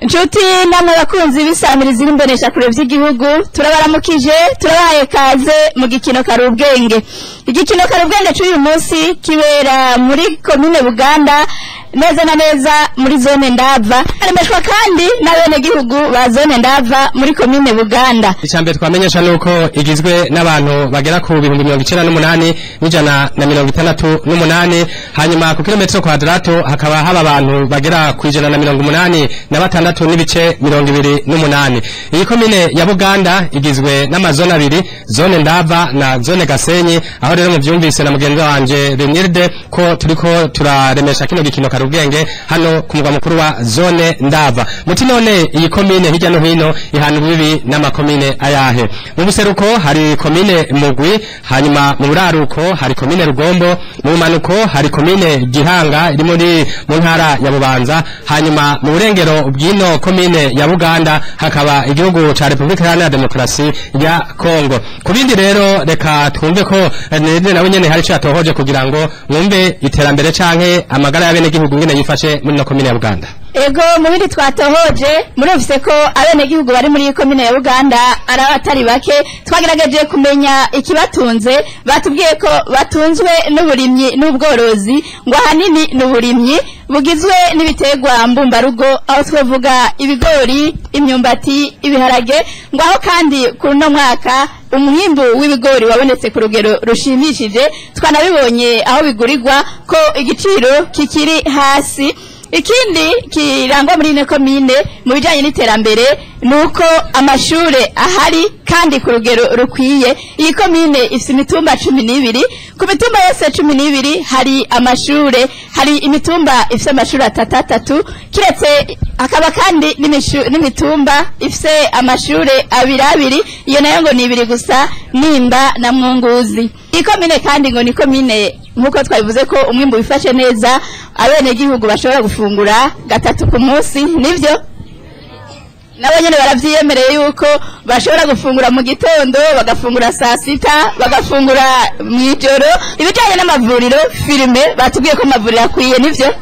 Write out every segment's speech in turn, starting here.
Nshuti namwe bakunzi bisamiriza imbonesha kure by'igihugu turabaramukije turabaye kaze mu gikino karubwenge. Igikino karubwenge cy'uyu munsi kibera muri komine Buganda neza na neza muri zone Ndava, aremeshwa kandi n'abene gihugu ba zone Ndava muri komine Buganda. Icambe twamenyesha nuko igizwe n'abantu bagera ku 98 n'ijana na 68, hanyuma ku kilometero kwadrato hakaba haba abantu bagera ku 186 n'ibice 28. Iyi komine ya Buganda igizwe n'amazone abiri, zone Ndava na zone Gasenyi. Aho rero muvyumvise na mugenzi wanje Benirde ko turiko turaremesha kino gikino karubwenge hano ku mugwa mukuru wa zone Ndava. Muti none iyi komine hirya no hino ihana bibi n'amakomine ayahe? Mu buseruko hari komine Mugwi, hanyuma mu buraruko hari komine Rugombo, mu bumanuko hari komine Gihanga iri muri mu ntara ya Bubanza, hanyuma mu burengero bw'ino komine ya Buganda hakaba igihugu ca Republika Iharanira Demokarasi ya Kongo. Kubindi rero reka twumve ko nawe nyene hari cyatohoje kugira ngo mwumve iterambere canke amagara y'abene gihugu ngene yifashe muri no komine ya Buganda. Ego mubindi twatohoje murumvise ko abene gihugu bari muri komine ya Buganda arabatari bake. Twagerageje kumenya ikibatunze, batubwiye ko batunzwe n'uburimyi n'ubworozi, ngo hanini n'uburimyi bugizwe n'ibitegwa mbumbarugo, aho twavuga ibigori, imyumbati, ibiharage, ngo aho kandi kuno mwaka umwimbu w'ibigori wabonetse ku rugero rushimishije. Twanabibonye aho bigurirwa ko igiciro kikiri hasi. Ikindi kirangwa muri ine komine mu bijanye n'iterambere nuko amashure ahari kandi ku rugero rukwiye. Iyi komine ifite imitumba 12, ku mitumba yose 12 hari amashure, hari imitumba ifite amashuri atatu, kiretse akaba kandi n'imitumba ifite amashure abiri, iyo nayo ngo ni 2 gusa, Nimba na Mwunguzi. Iyi komine kandi ngo ni komine nkuko twabivuze ko umwimbu bifashe neza, abene gihugu bashobora gufungura 3 ku munsi. Nivyo nabo nyene baravyiyemereye yuko bashobora gufungura mu gitondo, bagafungura saa sita, bagafungura mwijoro. Ibijanye n'amavuriro filime batubwiye ko amavuriro akwiye. Nivyo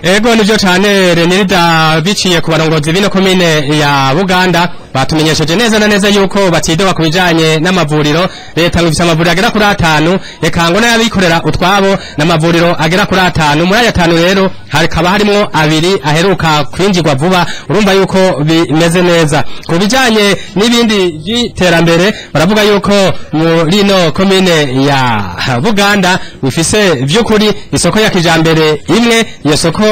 ego nivyo cane Renirida biciye ku barongozi bino komine ya Buganda batumenyesheje neza na neza yuko batidoba ku bijanye n'amavuriro. Leta ngifise amavuriro agera kuri 5, eka ngo n'abikorera utwabo n'amavuriro agera kuri 5. Muri aya 5 rero hakaba harimo 2 aheruka kwinjirwa vuba. Urumva yuko bimeze neza. Ku bijanye n'ibindi by'iterambere baravuga yuko muri no komine ya Buganda bifise vy'ukuri isoko ya kijambere imwe. Iyo soko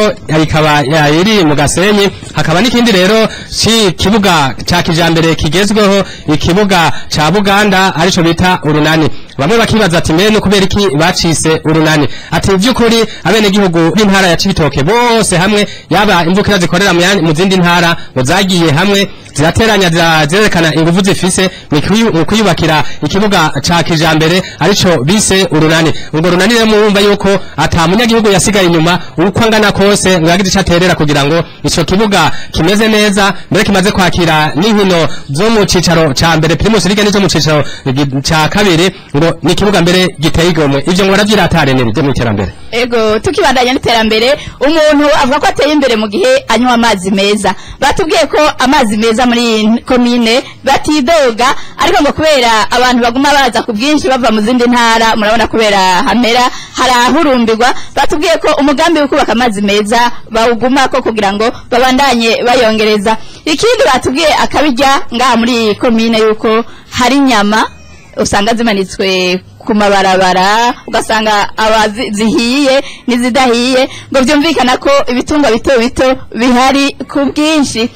ikaba iri mu Gasenyi. Hakaba n'ikindi rero ci kibuga ca kijambere kigezweho, ikibuga ca Buganda arico bita urunani. Bamwe bakibaza ati mene kubera iki bacise urunani? Ati vy'ukuri abene gihugu b'intara ya Cibitoke bose hamwe, yaba imvukira zikorera mu zindi ntara ngo zagiye hamwe zirateranya zirerekana ingufu zifise mu kuyubakira ikibuga ca kijambere arico bise urunani. Ubwo runani rero murumva yuko ata munyagihugu yasigaye inyuma uko angana kose ngo yagize icaterera kugira ngo ico kibuga kimeze neza, mbere kimaze kwakira n'inkino zo mu cicaro ca mbere Primus League nizo mu cicaro ca kabiri, ngo ni kibuga mbere giteye igomwe. Ivyo ngo baravyiratare nere mu iterambere. Ego tukibandanya n'iterambere, umuntu avuga ko ateye imbere mu gihe anywa amazi meza. Batubwiye ko amazi meza muri komine batidoga, ariko ngo kubera abantu baguma baza ku bwinshi bava mu zindi ntara, murabona kubera hamera harahurumbirwa. Batubwiye ko umugambi wo kubaka amazi meza bawuguma ko kugira ngo babandanye bayongereza. Ikindi batubwiye akabijya ngaha muri komine yuko hari inyama usanga zimanitswe ku mabarabara, ugasanga abazihiye nizidahiye, ngo byumvikana ko ibitungwa bito bito bihari ku bwinshi.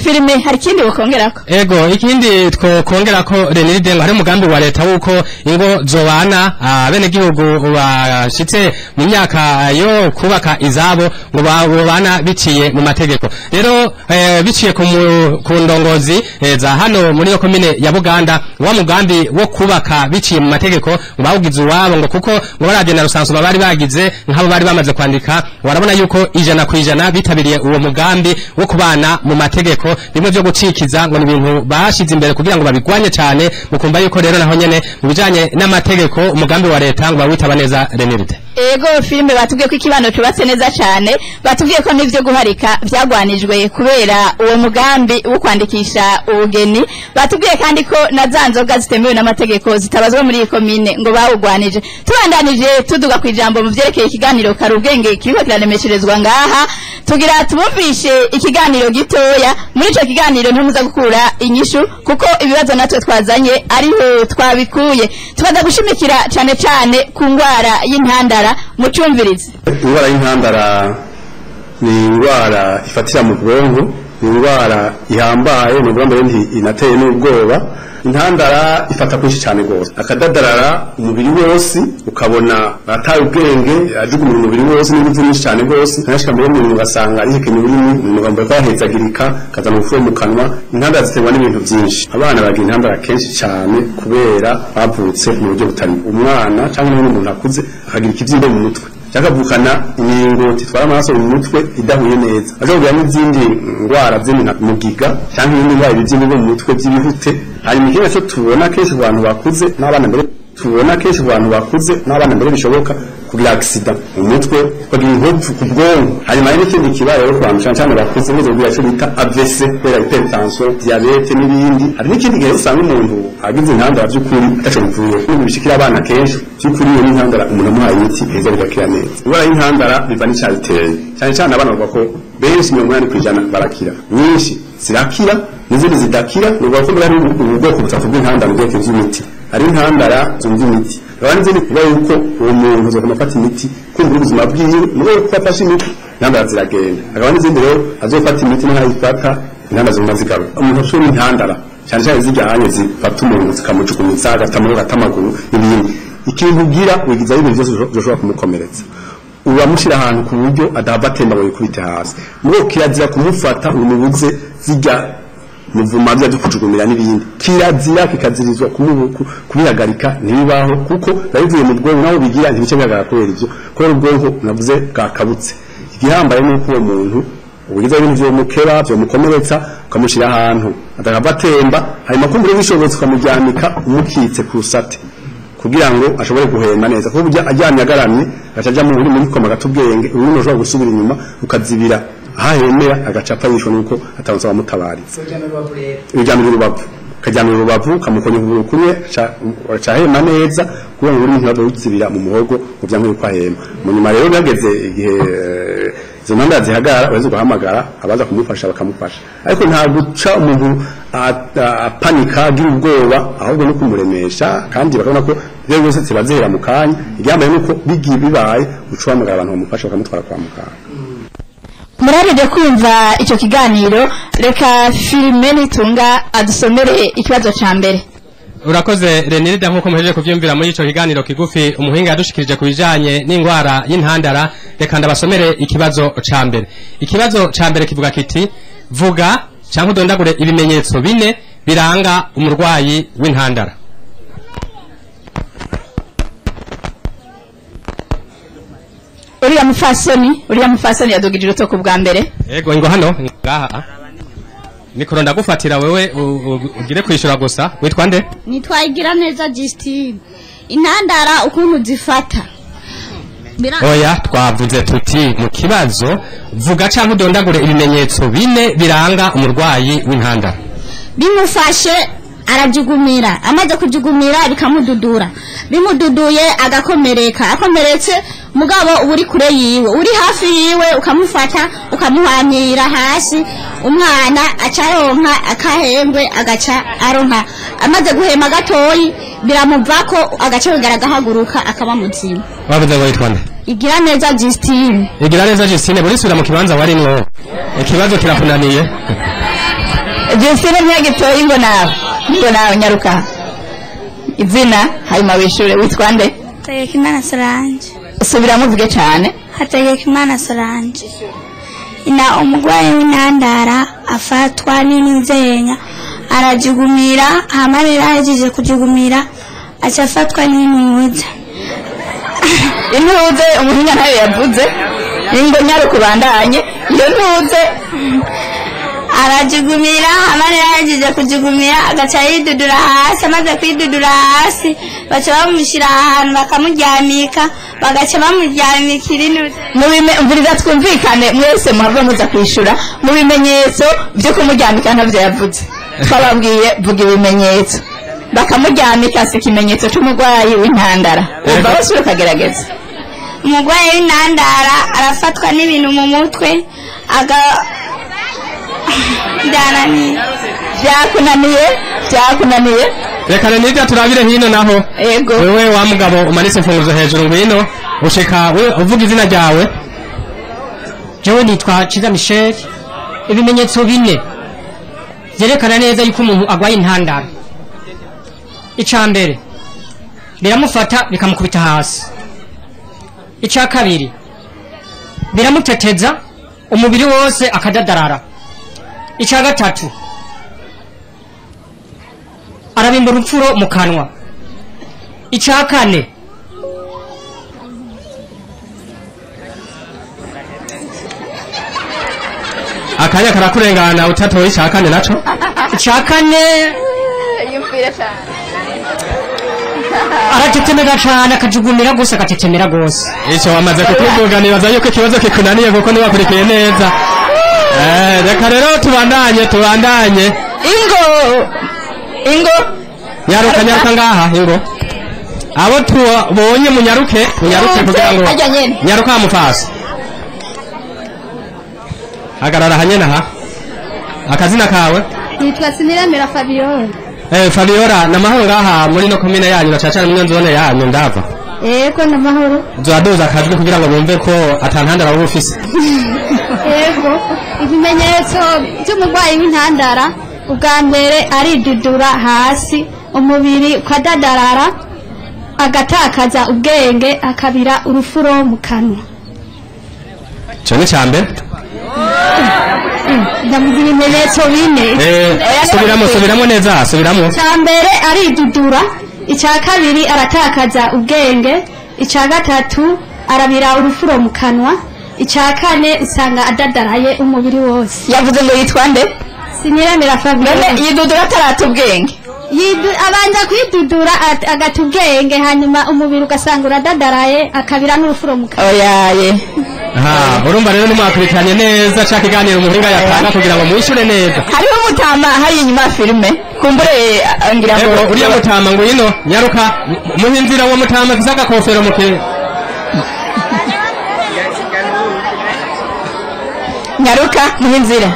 Filime hari kindi bukongerako? Ego ikindi twokongerako Reniride, ngo hari umugambi wa leta wuko ingo zobana abene gihugu bashitse mu myaka yo kubaka izabo ngo babana biciye mu mategeko. Rero biciye ku ndongozi za hano muri yo komine ya Buganda, wa mugambi wo kubaka biciye mu mategeko ngo bawugize uwabo, ngo kuko ngo baravye na rusanso bari bagize nk'abo bari bamaze kwandika, warabona yuko 100% bitabiriye uwo mugambi wo kubana mu mategeko. n'amategeko bimwe byo gucikiza ngo ni ibintu bashize imbere kugira ngo babigwanye cyane mukumva yuko rero naho nyene mu bijanye n'amategeko umugambi wa leta ngo bawitaba neza Reniride. Ego filme batubwiye ko ikibano cubatse neza cyane batubwiye ko n'ivyo guharika vyagwanijwe kubera uwo mugambi wo kwandikisha ubugeni batubwiye kandi ko na zanzoga zitemewe n'amategeko zitabazwa muri iyi komine ngo bawugwanije tubandanije tuduga ku ijambo mu vyerekeye ikiganiro karubwenge kiriko kiraremesherezwa ngaha tugira tubumvishe ikiganiro gitoya muri ico kiganiro ntumuza gukura inyishu kuko ibibazo natwe twazanye ariho twabikuye tubaza gushimikira cyane ku ngwara y'intandara mucumvirize. Ingwara y'intandara ni ingwara ifatira mu bwonko, ni ingwara ihambaye ni ingwara inateye n'ubwoba. Intandara ifata kwinshi cyane gose akadadarara umubiri wose ukabona ataye ubwenge ajugunya umubiri wose n'ingufu nyinshi cyane gose nashaka mbere mu ngasanga ari ikintu biri mu gambo kwahezagirika kazana ufuye mu kanwa. Intandara ziterwa n'ibintu byinshi abana bagira intandara kenshi cyane kubera bavutse mu buryo butari umwana cyangwa n'umuntu akuze akagira ikibyimba mu mutwe cyakavukana ingingo titwara amaraso mu mutwe idahuye neza azogira n'izindi ngwara mugiga cyangwa ibindi ngwara bibyimba mu mutwe by'ibihute. Hari mikino cyo tubona kenshi abantu bakuze n'abana mbere bishoboka kugira accident mu mutwe kugira inkovu ku bwonko. Hanyuma n'ikindi kibaye rero kwa cyane bakuze n'uzo kugira cyo bita AVC kubera hypertension diabete n'ibindi. Hari n'ikindi gihe usanga umuntu agize intandara by'ukuri atacovuye n'ubu bishikira abana kenshi by'ukuri iyo intandara umuntu amuhaye imiti heza bigakira neza. Ingwara y'intandara biva n'icyabiteye cyane abana bavuga ko benshi 80% barakira nyinshi zirakira n'izindi zidakira nuko ko bari ubwoko butatu bw'intandara bw'eke by'imiti. Hari intandara zumva imiti abandi zindi kuba yuko uwo muntu zo kumafata imiti kumva ubuzima bwiwe nuko gufata imiti intandara ziragenda akaba n'izindi rero azofata imiti n'ayifata intandara zumva zigaruka. Umuntu ashobora intandara cyane zijyanye zifata umuntu zikamucukumitsa agatamaguru ibindi ikintu ugira wigiza ibintu byose byoshobora kumukomeretsa uramushira ahantu ku buryo adahava atemba ngo yikubite hasi mugo kirazira kumufata umubuze zijya muvuma bya dukujukumira n'ibindi kirazira kikazirizwa kubihagarika ntibibaho kuko babivuye mu bwonko naho bigira ntibice byagara kubera ivyo kubera ubwonko navuze bwakabutse. Igihambaye nuko uwo muntu ugize ibintu byo mukeba byo mukomeretsa ukamushira ahantu adahava atemba hanyuma kumbure bishobotse ukamujyanika umukitse ku rusate kugira ngo ashobore guhema neza kuko ajyanye agaramye gacaja muri koma gatubwenge umuntu ushobora gusubira inyuma ukazibira ahemera agacapa yishwe nuko atanze abamutabaritse ujyana urubavu kajyana urubavu kamukonye uburu kumwe cahema neza kuko ngo umuntu abuzibira mu muhogo mu byanko kwahema mu nyuma rero byageze igihe izo ntanda zihagara bazo guhamagara abaza kumufasha bakamufasha ariko nta guca umuntu apanika agira ubwoba ahubwo no kumuremesha kandi bakabona ko rero byose zibazera mu kanya igyambaye nuko bibaye ucuhamagara abantu bamufasha bakamutwara kwa muganga. Muraride kumva icyo kiganiro reka filime nitunga adusomere ikibazo ca mbere. Urakoze Renirida nkuko muhejeje kuvyumvira muri ico kiganiro kigufi umuhinga yadushikirije kubijanye n'ingwara y'intandara reka ndabasomere ikibazo ca mbere. Ikibazo ca mbere kivuga kiti vuga cyangwa udondagure ibimenyetso bine biranga umurwayi w'intandara. Uriya mufasoni yadugirije utoko bwa mbere. Ego ingo hano ngaha. Mikoro ndagufatira wewe ugire kwishura gusa. Witwa nde? Nitwa Igiraneza Justine. Intandara ukuntu zifata. Oya twavuze tuti mu kibazo vuga cyangwa udondagure ibimenyetso bine biranga umurwayi w'intandara. Bimufashe arajugumira amaze kujugumira bikamududura bimududuye agakomereka akomeretse mugabo uri kure yiwe uri hafi yiwe ukamufata ukamuhamyira hasi umwana acaronka akahembwe agaca aronka amaze guhema gatoyi biramuvako agaca bigaragahaguruka akaba muzima. Bavuze ngo yitwa nde? Igiraneza Justine. Igiraneza Justine buri sura mu kibanza warimwo ikibazo kirakunaniye. Justine ntiyagitoye ngo nawe nyaruka izina hanyuma wishure witwa nde? Hategekimana Solange. Subira muvuge cyane. Hategekimana Solange. Ina umugwayi w'intandara afatwa n'inzenya arajugumira amarira yaje kujugumira acafatwa n'intuza. Intuze umuhinga nayo yavuze ingo nyaruko bandanye iyo ntuze arajugumira amarira yahejeje kujugumira agaca yidudura hasi amaze kwidudura hasi baca bamushyira ahantu bakamuryamika bagaca bamuryamikira inusu mviriza twumvikane mwese muhava muza kwishura mu bimenyetso byo kumuryamika ntabyo yavuze twababwiye vuga ibimenyetso bakamuryamika si ikimenyetso cy'umurwayi w'intandara umva wese ukagerageza umurwayi w'intandara arafatwa n'ibintu mu mutwe byakunaniye reka nibyo turabire hino naho yego wewe wa mugabo umanitse imfunguzo hejuru ngwino ushika uvuga izina ryawe jewe nitwa Ciza Michel ibimenyetso bine byerekana neza yuko umuntu agwaye intandara icambere biramufata bikamukubita hasi icya kabiri biramuteteza umubiri wose akadadarara icya gatatu arabimba urupfuro mu kanwa icya kane akanya karakurengana utatoye icya kane naco icya kane aratetemera cyane akajugumira gusa akatetemera gose icyo wamaze kukuvuga nibaza yuko ikibazo kikunaniye kuko ntiwakurikiye neza reka rero tubandanye ingo nyaruka ngaha ingo abo tubonye munyaruke kugira ngo nyaruka mufasi hagarara hanyene aha akazina kawe nitwa Siniramira Fabiola Fabiola namahoro ngaha muri no komine yanyu na cacana mu nzone yanyu ndava yego namahoro zadoza akajwi kugira ngo bumve ko atantandara wowe ufise yego ikimenyetso cy'umurwayi w'intandara ubwa mbere aridudura hasi umubiri ukadadarara agatakaza ubwenge akabira urufuro mu kanwa cyo ni cyambere ndamugira ibimenyetso bine subiramo neza subiramo cyambere aridudura icya kabiri aratakaza ubwenge icya gatatu arabira urufuro mu kanwa icya kane usanga adadaraye umubiri wose yavuze ngo yitwa nde Siniramira Fabiola yidudura atarata ubwenge abanza kwidudura agata ubwenge hanyuma umubiri ugasanga uradadaraye akabira n'urufuro mu kanwa oyaye urumva rero nimwakurikiranye neza ca kiganiro umuhinga yatanga kugira ngo mwishure neza hariho umutama hari inyuma ya filime kumbure ngira ngo uriya mutama ngo ino nyaruka muhinzira wo mutama afise agakofero mu ke nyaruka muhinzira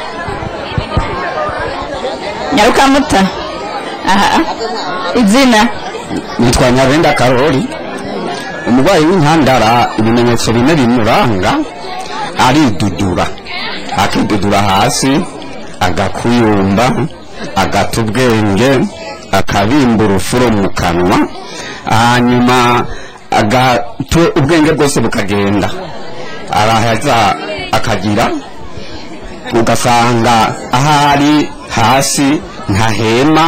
nyaruka muta izina nitwa Nyabenda Karoli umurwayi w'intandara ibimenyetso bine bimuranga aridudura akidudura hasi agakuyumba agata ubwenge akabimba urufuro mu kanwa hanyuma ubwenge bwose bukagenda arahaza akagira ugasanga ahari hasi ntahema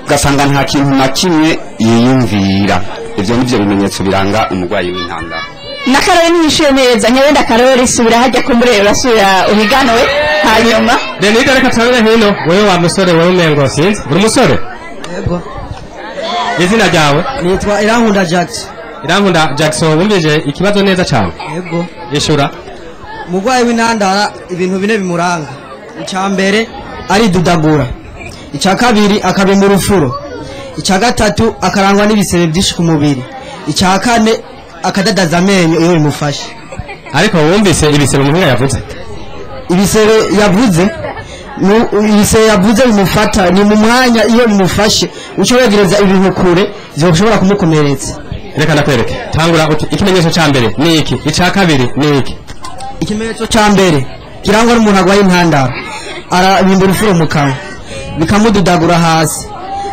ugasanga nta kintu na kimwe yiyumvira ivyo nivyo bimenyetso biranga umurwayi w'intandara na Karoli nishuye neza Nyabenda Karoli subira hajya kumbure urasubira uhiganwe hanyuma Denida reka tabire hino wewe wa musore wewe umengo sinzi uri musore yego izina ryawe nitwa Irankunda Jackson wumvije ikibazo neza cyane yego yishura umurwayi w'intandara ibintu bine bimuranga icya mbere aridudagura icya kabiri akabimba urufuro icya gatatu akarangwa n'ibisebe byinshi ku mubiri icya kane akadadaza amenyo iyo bimufashe ariko wumvise ibisebe umuhinga yavuze ibisebe yavuze bimufata ni mu mwanya iyo bimufashe ucyoregereza ibintu kure zishobora kumukomeretsa reka nakwereke tangura ikimenyetso cya mbere ni iki icya kabiri ni iki ikimenyetso cya mbere kirangwa n'umuntu agwaye intandara arabimba urufuro mu kanwa bikamududagura hasi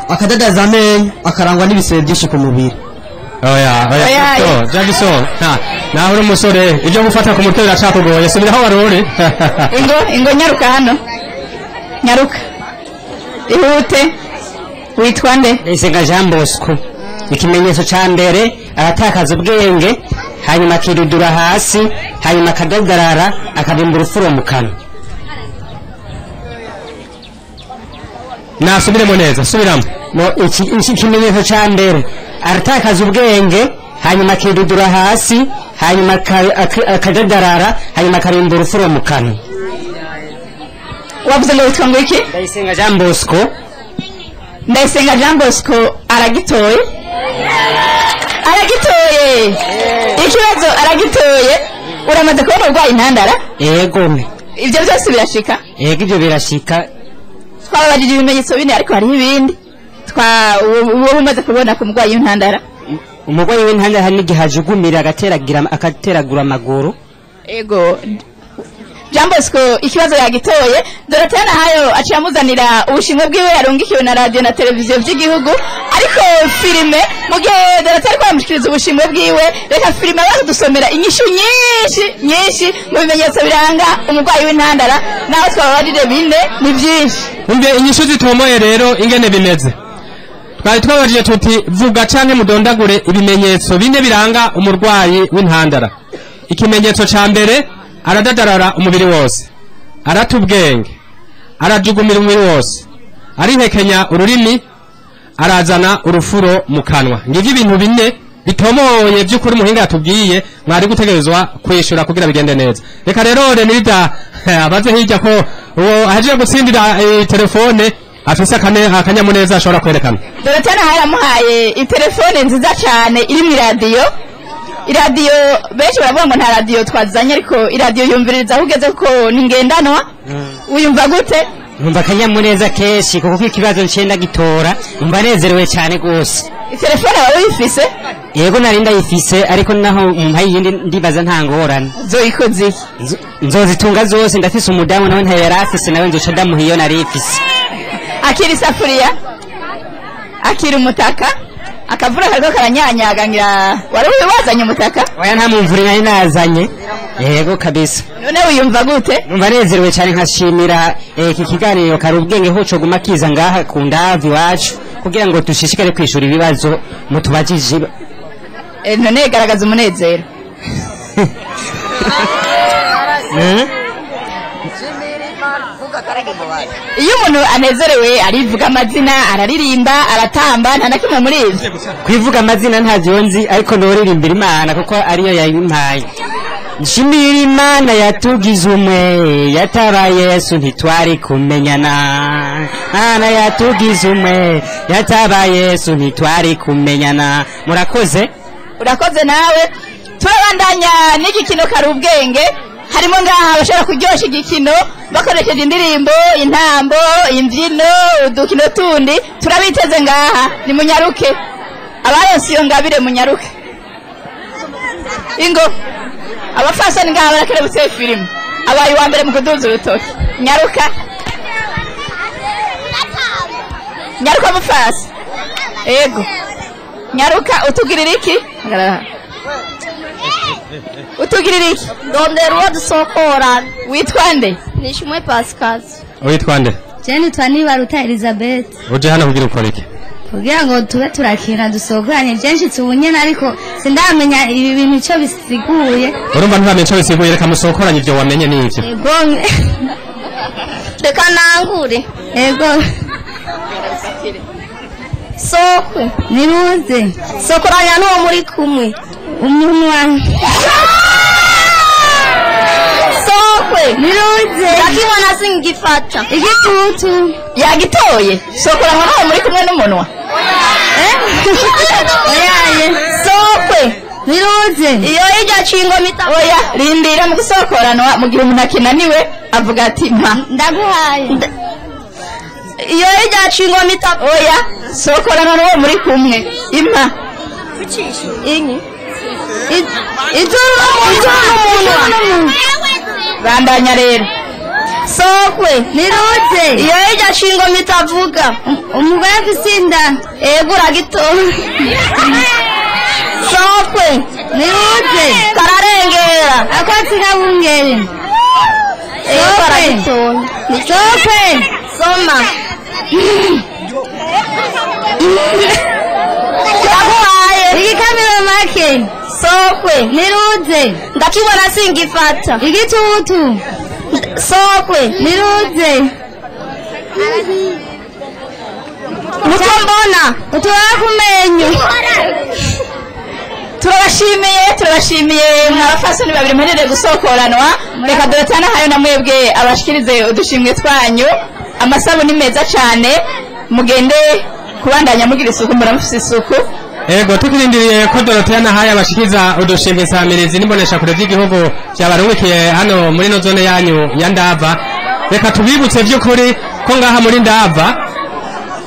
akadadaza amenyo akarangwa n'ibisebe byinshi ku mubiri oya Jackson naho uri umusore ibyo gufata ku mutwe biracakugoye subira aho wari uri ingo nyaruka hano nyaruka ihute witwa nde Ndayisenga Jean Bosco ikimenyetso cya mbere aratakaza ubwenge hanyuma akidudura hasi hanyuma akadadarara akabimba urufuro mu kanwa nasubiremo neza subiramo iki kimenyetso ca mbere aratakaza ubwenge hanyuma akidudura hasi hanyuma akajagarara hanyuma akarimbura urufuro mu kanwa. wavuze ngo witwa ngo iki? Ndayisenga Jean Bosco. Ndayisenga Jean Bosco aragitoye ikibazo aragitoye. uramaze kubona urwaye intandara? Yego ibyo byose birashika? Yego ibyo birashika. Twababajije ibimenyetso bine ariko hariho ibindi wowe umaze kubona ku murwayi w'intandara. Umurwayi w'intandara hari n'igihe ajugumira agateragura amaguru. Ego Jean Bosco ikibazo yagitoye. Dorothea Nahayo aciye amuzanira ubushimwe bwiwe yarungikiwe na radio na televiziyo by'igihugu, ariko filime mu gihe Dorothea ariko yamushikiriza ubushimwe bwiwe, reka filime bakadusomera inyishu nyinshi mu bimenyetso biranga umurwayi w'intandara, naho twababajije bine ni byinshi. Umbe inyishu zitomoye rero ingene bimeze. Twari twabajije tuti vuga canke mudondagure ibimenyetso bine biranga umurwayi w'intandara. Ikimenyetso ca mbere aradadarara umubiri wose, aratubwenge, arajugumira umubiri wose, arihekenya ururimi, arazana urufuro mu kanwa. Ngivyo ibintu bine bitomoye by'ukuri muhinga yatubwiye mwari gutegerezwa kwishura kugira bigende neza. Reka rero Renilda abaze hirya ko uwo aje gutsindira telefone afise akanyamuneza ashobora kwerekana. Dorothea Nahayo yamuhaye itelefone nziza cyane iri mu radio. Iradiyo benshi baravuga ngo nta radio twazanye, ariko iradiyo yumviriza ugeze ko ningendanwa. Uyumva gute? Numva akanyamuneza kenshi kuko ikibazo ncenda gitora umva nezerewe cyane gose. Telefone wawe uyifise? Yego nari ndayifise ariko naho mpayi yindi ndibaza nta ngorane. Zoikoze iki? Nzozitunga zose, ndafise umudamu nawe ntayo yarafise nawe nzoca ndamuhiyo nari ifise. Akiri safuriya, akiri umutaka, akavura kariko karanyanyaga ngira wari wazanye umutaka? Oya nta mumvuri nari nazanye. Yego kabisa. None uyumva gute? Numva nezerewe cyane nkashimira iki kiganiro kari ubwenge hoco guma kiza ngaha ku Ndavi wacu kugira ngo dushishikare kwishura ibibazo mutubajije. None garagaza umunezero. Iyo umuntu anezerewe arivuga amazina, araririmba, aratamba, nta nakimwe muri ivyo. Kwivuga amazina ntavyo nzi ariko noririmbira Imana kuko ariyo yayimpaye. Nshimira Imana yatugize umwe, yataba Yesu ntitwari kumenyana. Imana yatugize umwe, yataba Yesu ntitwari kumenyana. Murakoze? Urakoze nawe. Turabandanya n'igikino kari ubwenge. Harimo ngaha bashobora kuryosha igikino bakoresheje indirimbo, intambo, imbyino, udukino tundi. Turabiteze ngaha ni munyaruke. Abayose iyo ngabire munyaruke. Ingo abafasoni ngaha barakerebutse filime. Abaye wa mbere mu kuduza urutoki. Nyaruka. Nyaruka mufasi. Ego. Nyaruka utugirira iki? Utugirira iki? Ndonderwa dusokora. Witwa nde? Nishimwe Pascal. Witwa nde? Jeni Twanibaruta Elizabeth. Uje hano kugira ukora iki? Kugira ngo tube turakina dusokoranye byinshi tubunyene ariko sindamenya ibi bintu cyo bisiguye. Urumva ntamenye cyo bisiguye, reka musokoranye ibyo wamenye n'ivyo. Ego. Reka nangure. Ego. Sokwe niruze. Sokoranya n'uwo muri kumwe. Umunwa. Sokwe niruze. Yakibona singifata. Igitutu. Yagitoye. Sokoranya n'uwo muri kumwe n'umunwa. Oyaye. Sokwe niruze. Iyo ijya cingo mita. Oya rindira mu gusokoranwa mu gihe umuntu akinaniwe avuga ati mpa ndaguhaye. Iyo ijya cingo mita. Oya sokorana n'uwo muri kumwe impa. Kucisha inyi. Ijuru umuntu. Bandanya rero. Sokwe niruze. Iyo ijya cingo mitavuga. Umugore gusinda. Ego uragitoye. Sokwe niruze. Kararengera. Akotsi kabungere. Ego uragitoye. Sokwe soma. Ndaguhaye. Igikamiro make. Sokwe niruze. Ndakibona singifata. Igitutu. Sokwe niruze. nuko mbona utubara kumenye turabashimiye mwabafasoni babiri muherere gusokoranwa reka Dorotana hayo na mwebwe abashikirize udushimwe twanyu amasabuni meza cyane mugende kubandanya mugira isuku muramufise isuku ego tukirindiriye ko Dorotana hayo abashikiza udushimwe samirizi nimbonesha kure by'igihugu byabarungikiye hano muri no zone yanyu ya Ndava reka tubibutse by'ukuri ko ngaha muri Ndava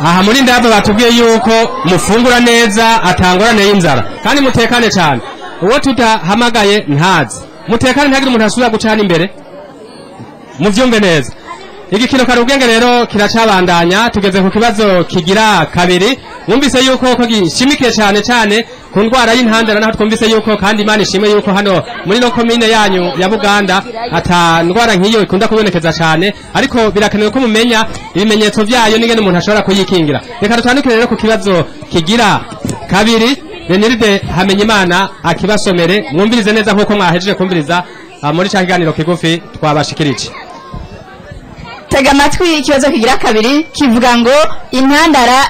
aha muri Ndava batubwiye yuko mufungura neza atangorane y'inzara kandi mutekane cyane uwo tutahamagaye ntazi mutekane ntagire umuntu asubira gucana imbere muvyumve neza igikino karubwenge rero kiracabandanya tugeze ku kibazo kigira kabiri mwumvise yuko ko gishimikiye cyane ku ndwara y'intandara naho twumvise yuko kandi Imana ishimwe yuko hano muri no komine yanyu ya Buganda ata ndwara nk'iyo ikunda kubonekeza cyane ariko birakenewe ko mumenya ibimenyetso byayo n'ingene umuntu ashobora kuyikingira reka dutandukire rero ku kibazo kigira kabiri Reniride Hamenyimana akibasomere mwumvirize neza nkuko mwahejeje kumviriza muri cya kiganiro kigufi twabashikirije tega amatwi ikibazo kigira kabiri kivuga ngo intandara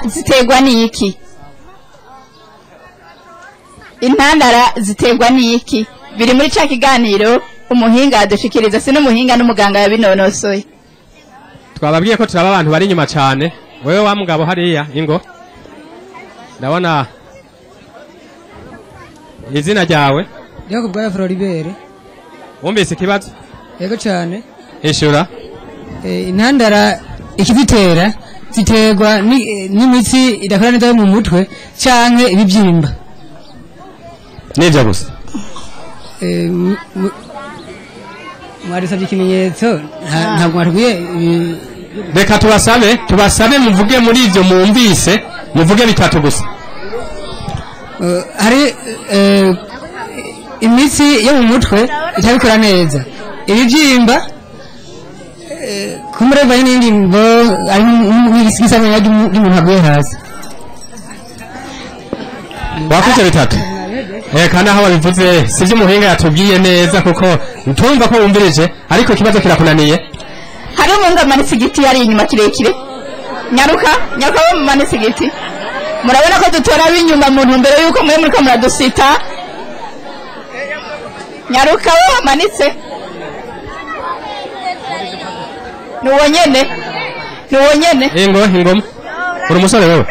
ziterwa n'iki biri muri cya kiganiro umuhinga adushikiriza si n'umuhinga n'umuganga yabinonosoye twababwiye ko turaba abantu bari inyuma cyane wewe wa mugabo hariya ingo ndabona izina ryawe Yako bwa Floribert wumvise ikibazo yego cyane ishura intandara ikizitera ziterwa n'imitsi idakora neza mu mutwe canke ibibyimba nivyo gusa mwarisabye ikimenyetso ntabwo mwatubwiye reka tubasabe muvuge muri ivyo mwumvise muvuge bitatu gusa hari imitsi yo mu mutwe itabikora neza ibibyimba kumureva n'indirimbo ari nk'igisaganya ry'umuntu aguye hasi wakuze bitatu kandi aho wabivuze sivyo umuhinga yatubwiye neza kuko ntumva ko wumvirije ariko ikibazo kirakunaniye hari umuntu amanitse igiti yari inyuma kirekire nyaruka wo mumanitse igiti murabona ko dutora ab'inyuma mu ntumbero y'uko mwe muriko muradusita nyaruka wo wamanitse nuwonyene ingoma uri umusore wewe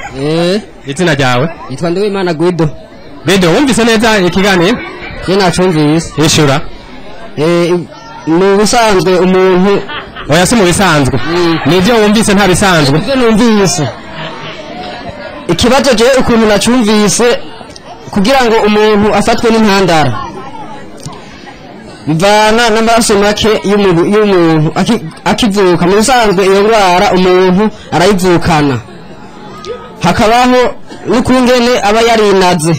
izina ryawe yitwa Nduwimana Guido wumvise neza ikiganiro je nacumvise ishura mu bisanzwe umuntu oya si mu bisanzwe nivyo wumvise nta bisanzwe ivyo numvise ikibazo je ukuntu nacumvise kugira ngo umuntu afatwe n'intandara bivana n'amaraso make y'umuntu akivuka mu bisanzwe iyo ndwara umuntu arayivukana hakabaho n'ukungene aba yarinaze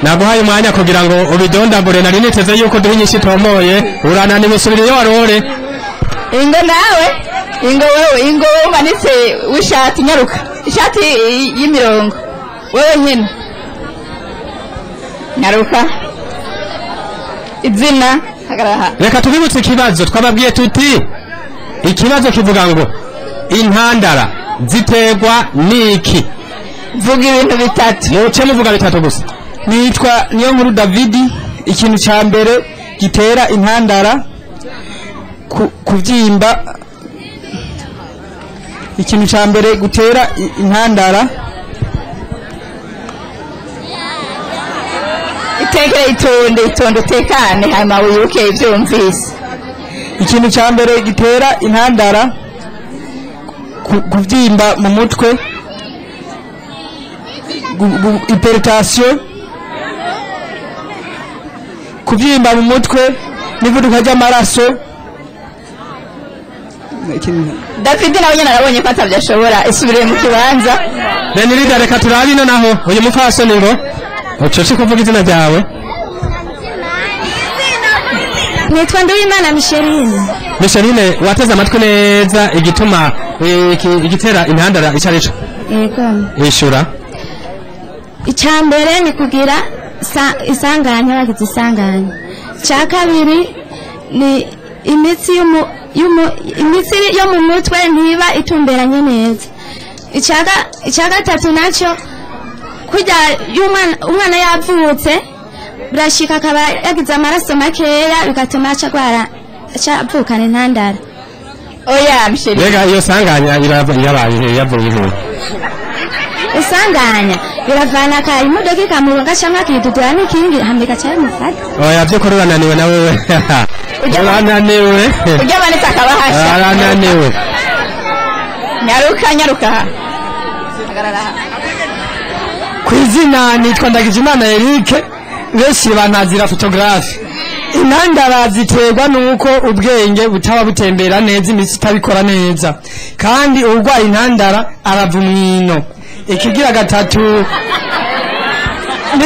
naguhaye umwanya kugira ngo ubidondagure nari niteze yuko duha inyinshi itomoye urananiwe usubira iyo warore ingo umanitse w'ishati nyaruka ishati y'imirongo wewe nyine nyaruka izina hagaraha reka tubibutse ikibazo twababwiye tuti ikibazo kivuga ngo intandara ziterwa n'iki vuga ibintu bitatu muce muvuga bitatu gusa nitwa Niyonkuru Davidi ikintu ca mbere gitera intandara kuvyimba ikintu ca mbere gutera intandara itekere itonde utekane hanyuma wibuke ivyo wumvise ikintu ca mbere gitera intandara kuvyimba mu mutwe hypertension kuvyimba mu mutwe n'ivuduka ry'amaraso David nawe nyene arabonye ko atavyashobora isubire mu kibanza Renirida reka turabino naho uyu mupfasoni ngo ucoce kuvuga izina ryawe nitwa Nduwimana Micheline wateze amatwi neza igituma igitera intandara icarico yego ishura icambere ni kugira isanganya bagize isanganya cya kabiri ni imitsi imitsi yo mu mutwe ntiba itumberanye neza. Icya gatatu nacyo kurya umwana yavutse birashika akaba yagize amaraso makeya bigatuma acavukana intandara. Oya mshiri. Mbega iyo sanganya yabaye yavuye. Isanganya biravana ka imodoka ikamuronga cyangwa akidudura n'ikingi hambika cyane mufata. Oya byo ko urananiwe nawe. Urananiwe. Ujya banita akabahasha. Urananiwe. Nyaruka. Kwizina nitwa Ndagijimana Eric, benshi banazira photographe. Intandara ziterwa nuko ubwenge butaba butembera neza, imitsi itabikora neza, kandi urwaye intandara arava umwino. Ikigira gatatu ni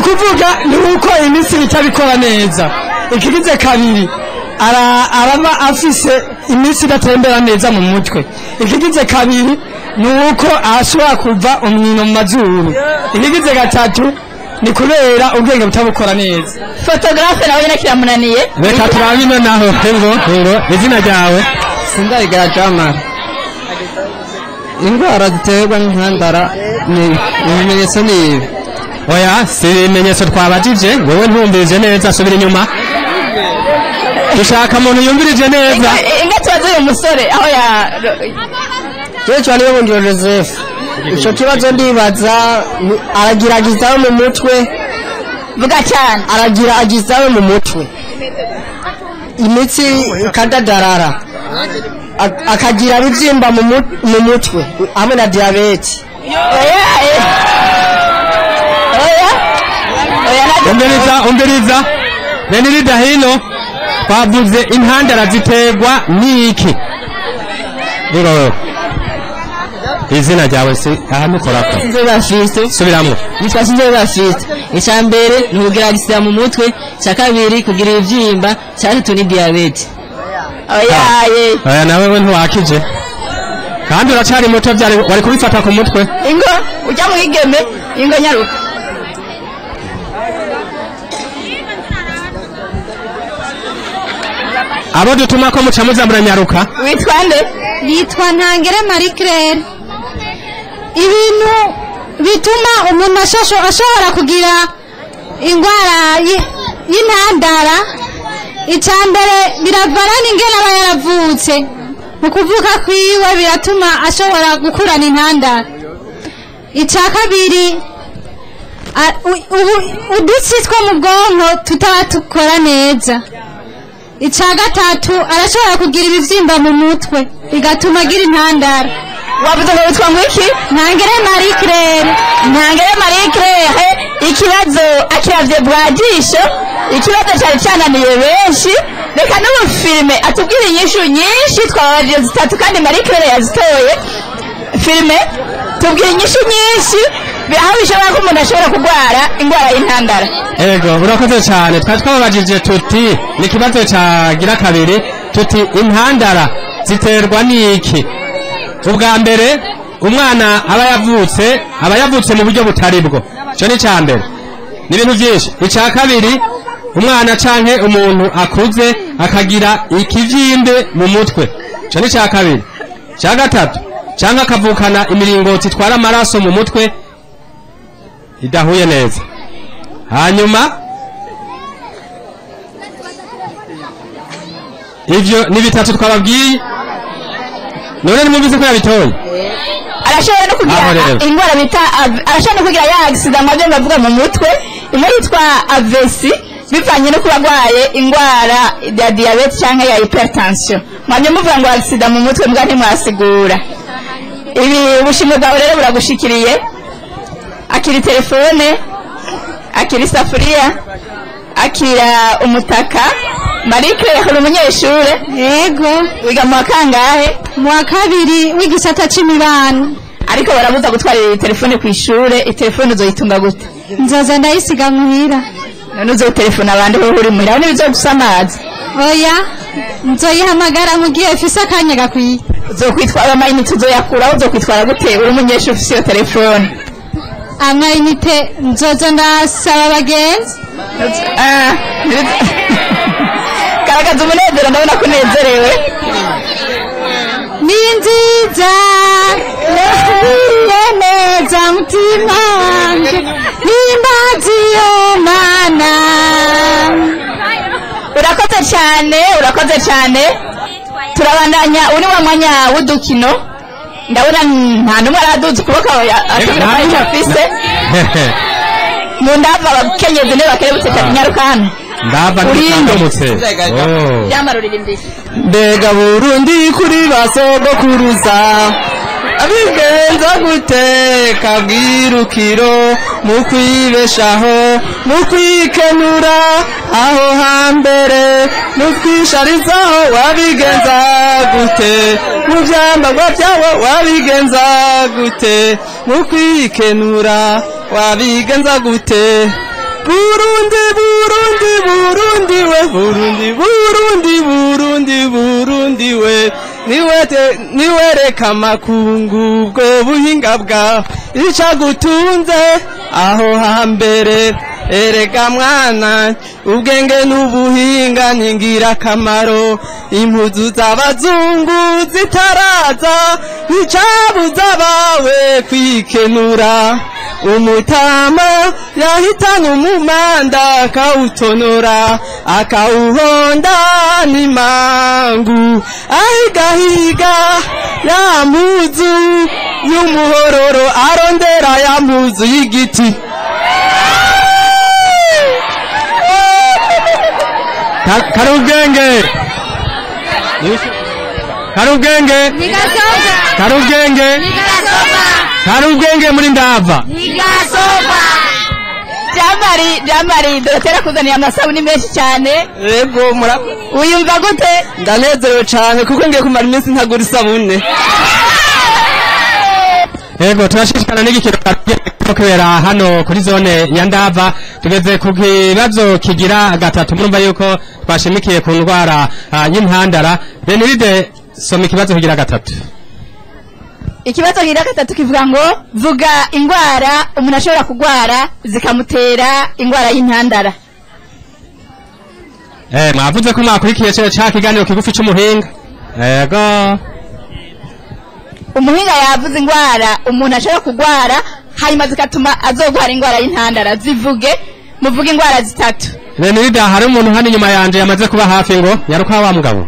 kuvuga nuko imitsi itabikora neza. Ikigize kabiri araba afise imitsi idatembera neza mu mutwe. Ikigize kabiri nuko ashobora kuva umwino mu mazuru. Ikigize gatatu ni kubera ubwenge butabukora neza. Photographe nawe nyine kiramunaniye. Reka turabino naho ngo izina ryawe Sindayigaya Jamara. Indwara ziterwa n'intandara ni ibimenyetso nibi. Oya si ibimenyetso twabajije, wewe ntumvise neza, subira inyuma. Dushaka umuntu yumvirije neza. Inga tubaze uyu musore aho ya Jecho niyo Ngiro Joseph. Ico kibazo ndibaza aragiragizaho mu mutwe. vuga cyane. Aragiragizaho mu mutwe. Imitsi ikadadarara. Akagira ibibyimba mu mutwe hamwe na diabete. Umbiriza Benirida hino twavuze intandara ziterwa n'iki? Ngo izina ryawe si ahamukorako subiramwo. Nitwa Sinzeba Fist. Icya mbere ni ukugeragisira mu mutwe, icya kabiri kugira ibibyimba, icya gatatu ni diabete. Oya nawe we ntiwakije kandi uracari muto, wari kubifata ku mutwe. Ingo ujya mwigeme ingo nyaruka. Abo dutuma ko muca muzamura nyaruka. Witwa nde? Yitwa Ntangere Marie Claire. Ibintu bituma umuntu ashobora kugira indwara y'intandara, icambere biravana n'ingene aba yaravutse. Mu kuvuka kwiwe biratuma ashobora gukurana intandara. Icya kabiri udutsi two mu bwonko tutaba dukora neza. Icya gatatu arashobora kugira ibibyimba mu mutwe bigatuma agira intandara. Wavuze ngo witwa ngwiki? Ntangere Marie Claire. Ntangere Marie Claire, ikibazo akiravye bwajisho, ikibazo cyari cyananiye benshi. Reka n'umufilme atubwira inyishu nyinshi twabajije zitatu kandi Marie Claire yazitoye. Filme tubwira inyishu nyinshi aho bishobora ko umuntu ashobora kurwara indwara y'intandara. Ego urakoze cyane. Twari twabajije tuti ni kibazo cyagira kabiri tuti intandara ziterwa n'iki? Ubwa mbere umwana aba yavutse mu buryo butari bwo, cyo ni cya mbere, ni ibintu byinshi. Icya kabiri umwana canke umuntu akuze akagira ikivyimbe mu mutwe, cyo ni cya kabiri. Cya gatatu canke akavukana imiringoti itwara amaraso mu mutwe idahuye neza. Hanyuma ivyo ni bitatu twababwiye. None nimumvise ko yabitoye. Arashobora no kugira indwara bita arashobora no kugira ya accident amabyo bavuga mu mutwe, imwe yitwa AVC bivanye no kubagwaye indwara ya diabete cyangwa ya hypertension. Mwamye muvuga ngo accident mu mutwe mbwa ntimwasigura. Ibi ubushimwe bwawe rero buragushikiriye. Akiri telefone, akiri safuriya, akira umutaka. Marie Claire uri umunyeshure? Yego. Wiga mu kangahe? Mu kabiri w'igisata c'imibano. Ariko barabuza gutwara telefone ku ishure, telefone uzoyitunga gute? Nzoza ndayisiga muhira. None uzo telefone abandi ho uri muhira, none bizogusamaza? Oya, nzoyihamagara mu gihe ufise akanya gakwiye. Uzokwitwara amayinite uzoyakura, uzokwitwara gute uri umunyeshure ufise iyo telefone? Amayinite nzoza ndasaba abagenzi. garagaza umunezero ndabona ko unezerewe ni nziza yahiye neza mutima wanje nimbazi yo mana urakoze cyane turabandanya uri wa mwanya w'udukino ndabona nta numwe araduza ukuboko atubira afise mu ndava abakenyezi ne bakerebutse cyane nyarukana ndava ndamutse byamarurira imbere mbega Burundi kuri basogokuruza abigenza guteka bwirukiro mu kwibeshaho mu kwikenura aho hambere mu kwisharizaho wabigenza gute mu byambagwa byawo wabigenza gute mu kwikenura wabigenza gute Burundi Burundi Burundi we Burundi Burundi Burundi Burundi we niwereka makungu ubwo buhinga bwa icagutunze aho hambere erega mwana ubwenge n'ubuhinga ningira kamaro impuzu z'abazungu zitaraza nticabuza bawe kwikenura umutama yahitana umumanda akawutonora akawuhonda n'imangu ahigahiga ya mpuzu y'umuhororo arondera ya mpuzu y'igiti karubwenge karubwenge muri ndava Jamari Dorotera kuzaniye amasabuni menshi cyane yego uyumva gute ndanezerewe cyane kuko ngiye kumara iminsi ntagura isabune yego turashishikana n'igikiro kubera hano kuri zone ya ndava tugeze ku kibazo kigira gatatu murumva yuko twashimikiye ku ndwara y'intandara Beniride soma ikibazo kigira gatatu. Ikibazo kigira gatatu kivuga ngo vuga ingwara umuntu ashobora kugwara zikamutera ingwara y'intandara. Mwavuze ko mwakurikiye cya kiganiro kigufi cy'umuhinga. Yego. Umuhinga yavuze ingwara umuntu ashobora kugwara hanyuma zikatuma azogwara ingwara y'intandara zivuge muvuge ingwara zitatu. Benirida hari umuntu hano inyuma yanje yamaze kuba hafi ngo yaruka wa mugabo.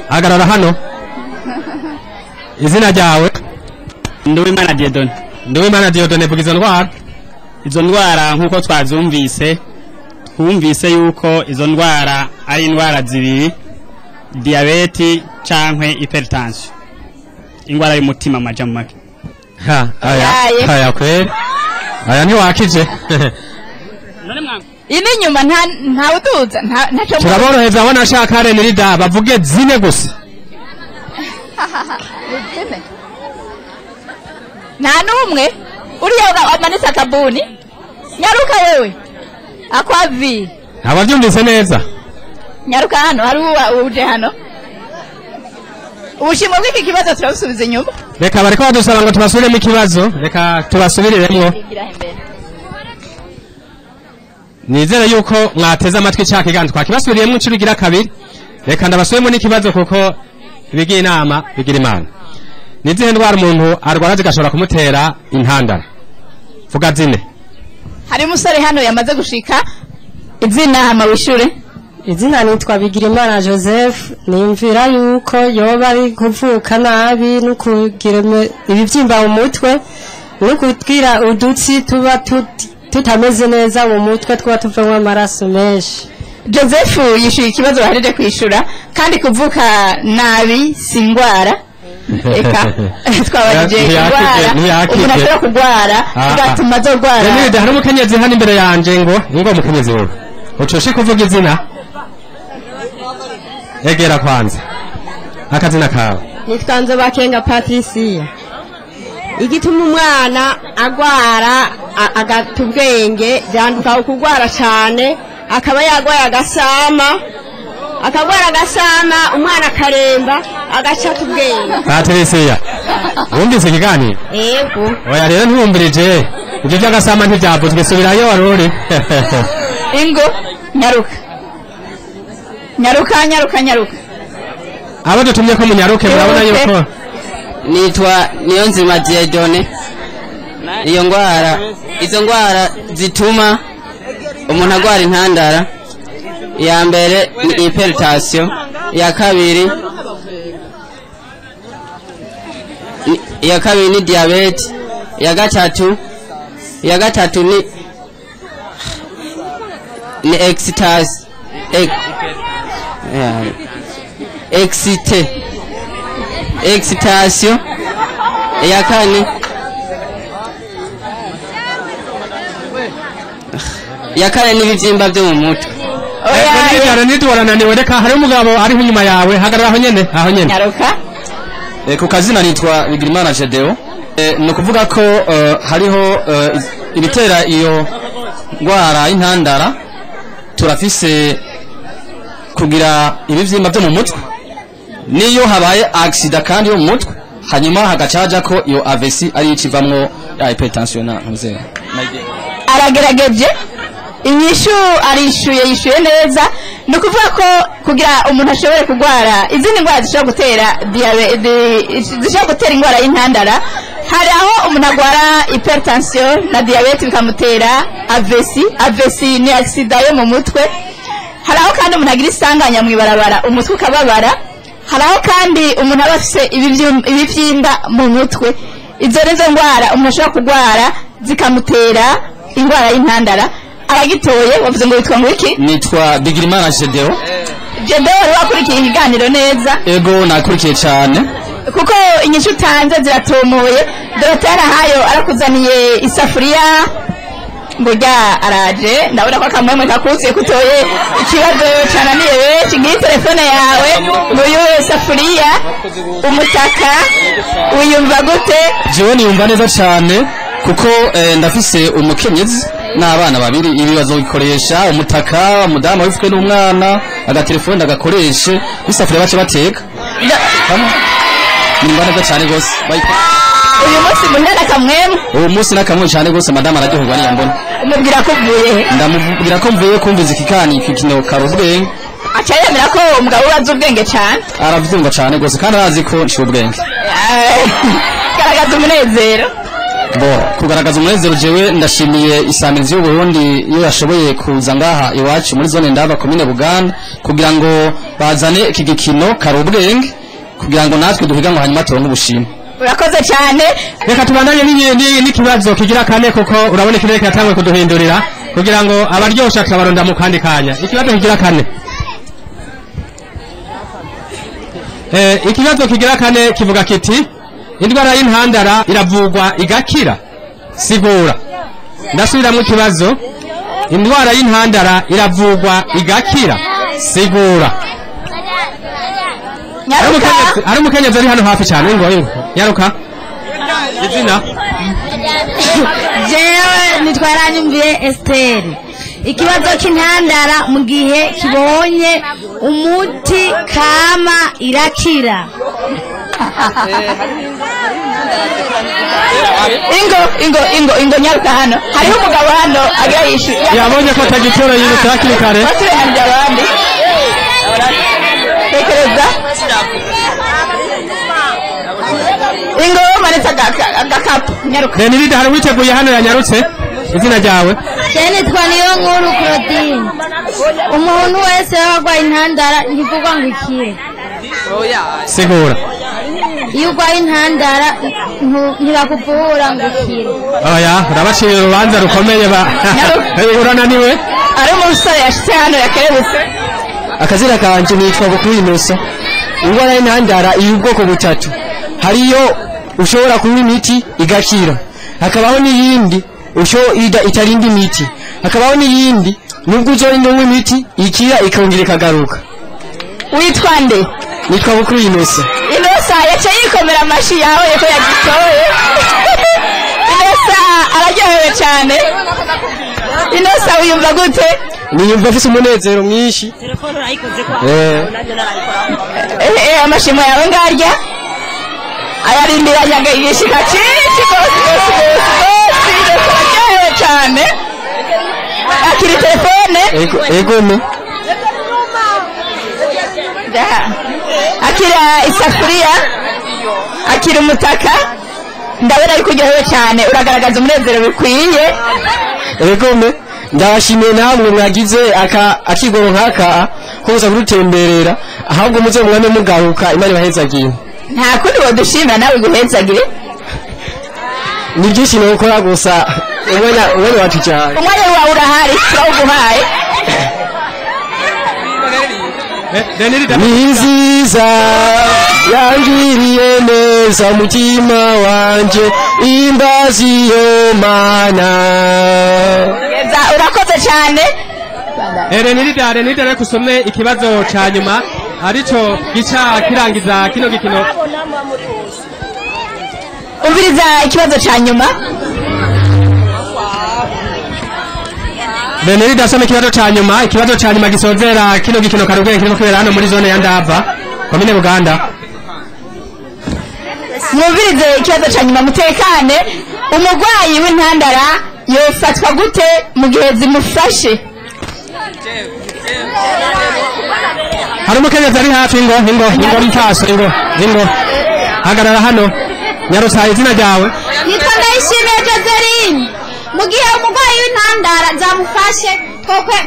Agarara hano. Izina ryawe? Nduwimana Diedone. Nduwimana Diedone vuga izo ndwara nkuko twazumvise twumvise yuko izo ndwara ari indwara zibiri, diabete cankwe hypertension, ingwara y'umutima maja mu make. Aya kweli aya ntiwakije. Ini nyuma nta uduza ntaco turaboroheza abona ashaka Renirida bavuge zine gusa. Nta numwe uriya amanisa kabuni nyaruka wewe akwavi abavyumvise neza nyaruka hano hari uje hano ubushimo bw'iki kibazo turabusubiza inyuma reka bariko badusaba ngo tubasubiremo ikibazo reka tubasubiriremwo nizere yuko mwateze amatwi cya kiganiro twakibasubiriyemo incuro igira kabiri reka ndabasubiremo n'ikibazo kuko bigira inama bigira imana nizihe ndwara umuntu arwara zigashobora kumutera intandara vuga zine. Hari umusore hano yamaze gushika izina hama wishure. Izina nitwa Bigirimana Joseph nimvira yuko yoba ari kuvuka nabi no kugira ibibyimba mu mutwe no kutwira udutsi tuba tutameze neza mu mutwe twa tuvamwe amaraso menshi. Joseph yishuye ikibazo bahereje kwishura kandi kuvuka nabi singwara eka twabajije ingwara umuntu ashobora kugwara bigatuma azogwara. Renirida hari umukenyezi hano imbere yanje ngo umukenyezi wowe ucoshe kuvuga izina egera kwanza akazina kawe. Nitwanze Bakenga Patricia. Igituma umwana agwara agatubwenge byanduka kugwara cyane akaba yagwaye agasama akagwara agasama umwana akaremba agaca tubwenge. Patricia wumvise ikiganiro? Yego. Oya rero ntumbirije ibyo by'agasama ntibyavuzwe subirayo waruri. Ingo nyaruka nyaruka nyaruka nyaruka abo dutumye ko munyaruke murabona yuko nitwa Niyonzima Diedone. Izo ngwara zituma umuntu agwara intandara. Ya mbere ni hypertension, ya kabiri ni diabetes, ya gatatu ni excitation, ya kane n'ibivyimba byo mu mutwe. Niti warananiwe reka hari umugabo ari inyuma yawe hagarara aho nyene nyaruka ku kazina nitwa Bigirimana Jedeo. No kuvuga ko hariho ibitera iyo ngwara y'intandara turafise kugira ibivyimba byo mu mutwe niyo habaye accident kandi yo mu mutwe hanyuma hagacaja ko iyo AVC ari icivamwo ya hypertension ntuze aragerageje inyishu yishuye neza no kuvuga ko kugira umuntu ashobore kugwara izindi ngwara zishobora gutera zishobora gutera ingwara y'intandara hari aho umuntu agwara hypertension na diabetes bikamutera AVC ni accident yo mu mutwe hari aho kandi umuntu agira isanganya mu ibarabara umutwe ukababara hari aho kandi umuntu aba afise ibivyimba mu mutwe izo nizo ngwara umuntu ashobora kugwara zikamutera ingwara y'intandara aragitoye wavuze ngo witwa ngwiki nitwa Bigirimana Jedeo wakurikiye ikiganiro neza ego nakurikiye cyane kuko inyishu utanze ziratomoye Dorotera hayo arakuzaniye isafuriya ngo rya araje ndabona ko akamwemwe kakusiye kutoye ikibazo cananiye benshi ngiyi telefone yawe nguyu safuriya umutaka uyumva gute jewe niyumva neza cyane kuko ndafise umukenyezi n'abana babiri ibi bazobikoresha umutaka mudamu wifwe n'umwana agatelefone agakoreshe bisafuriya bace bateka niyumva neza cyane gose uyu munsi munene akamwemwe uyu munsi nakamwe cyane gose madamu araryoherwa niyambona umubwira ko mvuye ndamubwira ko mvuye kumviza ikikani kikino karubwenge aca yemera ko umugabo urazi ubwenge cyane aravyumva cyane gose kandi arazi ko nshi ubwenge garagaza umunezero kugaragaza umunezero jewe ndashimiye isamirizi y'Uburundi iyo yashoboye kuza ngaha iwacu muri zone Ndava komine Buganda kugira ngo bazane iki gikino karubwenge kugira ngo natwe duhiganwe hanyuma turonke ubushimwe. Urakoze cyane reka tubandanye n'ikibazo kigira kane kuko urabona kireka yatangwe kuduhindurira kugira ngo abaryosha tubaronda mu kandi kanya ikibazo kigira kane ikibazo kigira kane kivuga kiti indwara y'intandara iravugwa igakira sigura ndasubiramwe ikibazo indwara y'intandara iravugwa igakira sigura ari umukenyezi ari hano hafi cyane ngo nyaruka izina jewe nitwaranyumviye Esteri ikibazo cy'intandara mu gihe kibonye umuti kama irakira ingo nyaruka hano hariho umugabo hano agira yishuye yabonye ko atagitora yirutse hakiri kare baturanye abandi tekereza ingo manitse agakapu nyaruka Renirida hari witeguye hano yanyarutse izina ryawe cyane twaniyo nkuru Claudine umuntu wese wagwaye intandara ntivugwa ngo ikire sigura iyo ugwaye intandara ntibakuvura ngo ukire oya urabashiriye urubanza rukomeye urananiwe ari umusore yashitse hano yakerebutse akazina kanje nitwa Bukuru Innocent indwara y'intandara iri ubwoko butatu hariyo ushobora kunywa imiti igakira hakabaho n'iyindi itarinda imiti hakabaho n'iyindi nubwo uzorinda imiti ikira ikongera ikagaruka witwa nde nitwa Bukuru Innocent yaca yikomera amashi yawe ko yagitoye araryohewe cyane wiyumva gute niyumva afise umunezero mwinshi amashimo yawe ngarya ayarindiranya igishika cyinshi araryohewe cyane akiri telefone ego no akira isafuriya akira umutaka ndabona ari kuryohewe cyane uragaragaza umunezero bikwiye egome ndabashimiye namwe mwagize akigoro nk'aka kuza kudutemberera ahubwo muze mwame mugaruka imana ibahezagiye nta kundi wodushimira nawe guhezagire ni byinshi nokora gusa umwanya wacu cyane umwanya wawe urahari turawuguhaye ni nziza yangiriye neza umutima wanje imbazi yo mana urakoze cyane Renirida kusome ikibazo ca nyuma arico gica kirangiza kino gikino umviriza ikibazo ca nyuma Renirida asome ikibazo ca nyuma gisozera kino gikino karugenge kirimo kubera hano muri zone ya Ndava komine Buganda mwumvirize ikibazo ca nyuma mutekane umugwayi w'intandara yofatwa gute mu gihe zimufashe hari umukenyezi ari hafi ingo mutaso ingo hagarara hano nyarusaye izina ryawe nitwa Ndayishimiye Joseline mu gihe umugwayi w'intandara zamufashe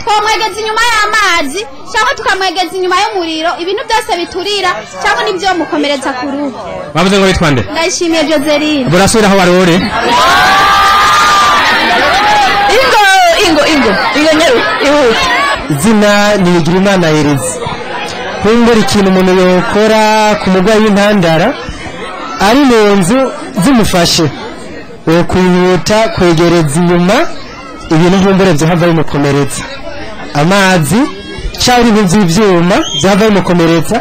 twomwegeza inyuma y'amazi cyangwa tukamwegeza inyuma y'umuriro ibintu byose biturira cyangwa n'ibyo mukomeretsa ku ruhu bavuze ngo bitwa nde Ndayishimiye Joseline burasubira aho wari uri ingo nyaru ihuta izina ni Bigirimana Yerezi kumbura ikintu umuntu yokora ku mugwayi w'intandara ari mu nzu zimufashe kwihuta kwegereza inyuma ibintu by'umbure byahava bimukomeretsa amazi cyangwa ibintu by'ibyuma byahava bimukomeretsa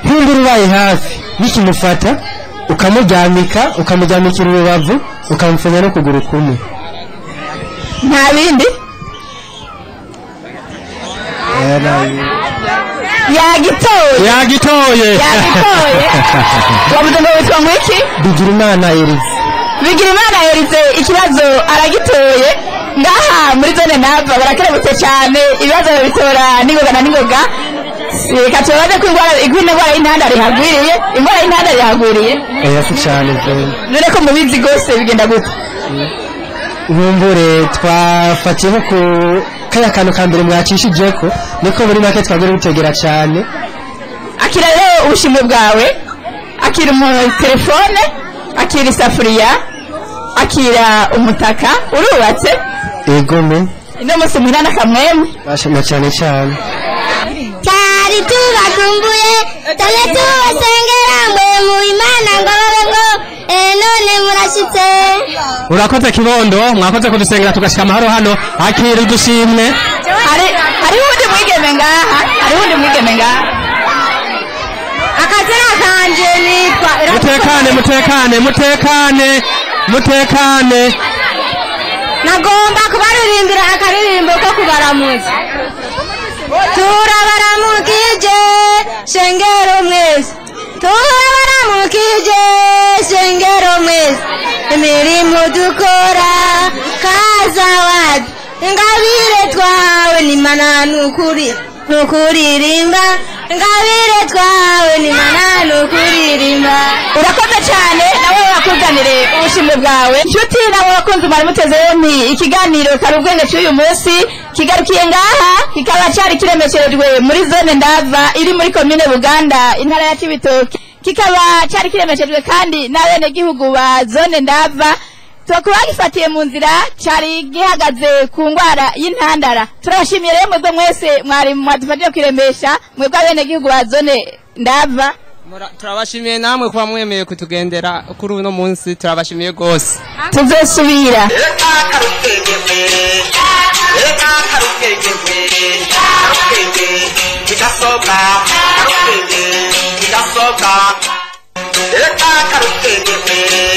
nk'umbure ubaye hafi bikimufata ukamuryamikira urubavu ukamupfunya no kuguru kumwe nta bindi yagitoye wavuze ngo witwa ngwiki Bigirimana Yereze ikibazo aragitoye ngaha muri zone Ndava barakerebutse cyane ibibazo bitora n'ingoga reka tubaze ko indwara y'intandara ihagwiriye yasi cyane none ko mubizi gose bigenda gute nkumbure twafatiye ku kaya kantu ka mbere mwacishije ko niko muri make twagere gutegera cyane akira rero ubushimwe bwawe akira telefone akira isafuriya akira umutaka urubatse egome ino musi muhina n'akamwemwe bashima cyane cyane cyari tubakumbuye tane tubasengera mwe mu Imana ngo babe ngo none murashitse urakoze kibondo mwakoze kudusengera tugashika amahoro hano akira udushimwe hari undi mwigeme ngaha akazina kanje nitwa mutekane nagomba kubaririmbira akaririmbo ko kubaramutsa turabaramukije shengero mwese imirimo dukora kaza wadi ingabire twawe ni mana nukuririmba ingabire twawe ni mana nukuririmba urakoze cyane nawe wakuzanire ubushimwe bwawe nshuti nawe wakunze umwari muteze yompi ikiganiro karubwenge cy'uyu munsi kigarukiye ngaha kikaba cyari kiremesherejwe muri zone Ndava iri muri komine Buganda intara ya Cibitoke kikaba cyari kiremeshejwe kandi n'abenegihugu ba zone Ndava tuba gifatiye mu nzira cyari gihagaze ku ndwara y'intandara turabashimiye rero mwebwe mwese mwari mwadufashije kwiremesha mwebwe abenegihugu ba zone Ndava turabashimiye namwe kuba mwemeye kutugendera kuri uno munsi turabashimiye gose tuzosubira Eka karukenge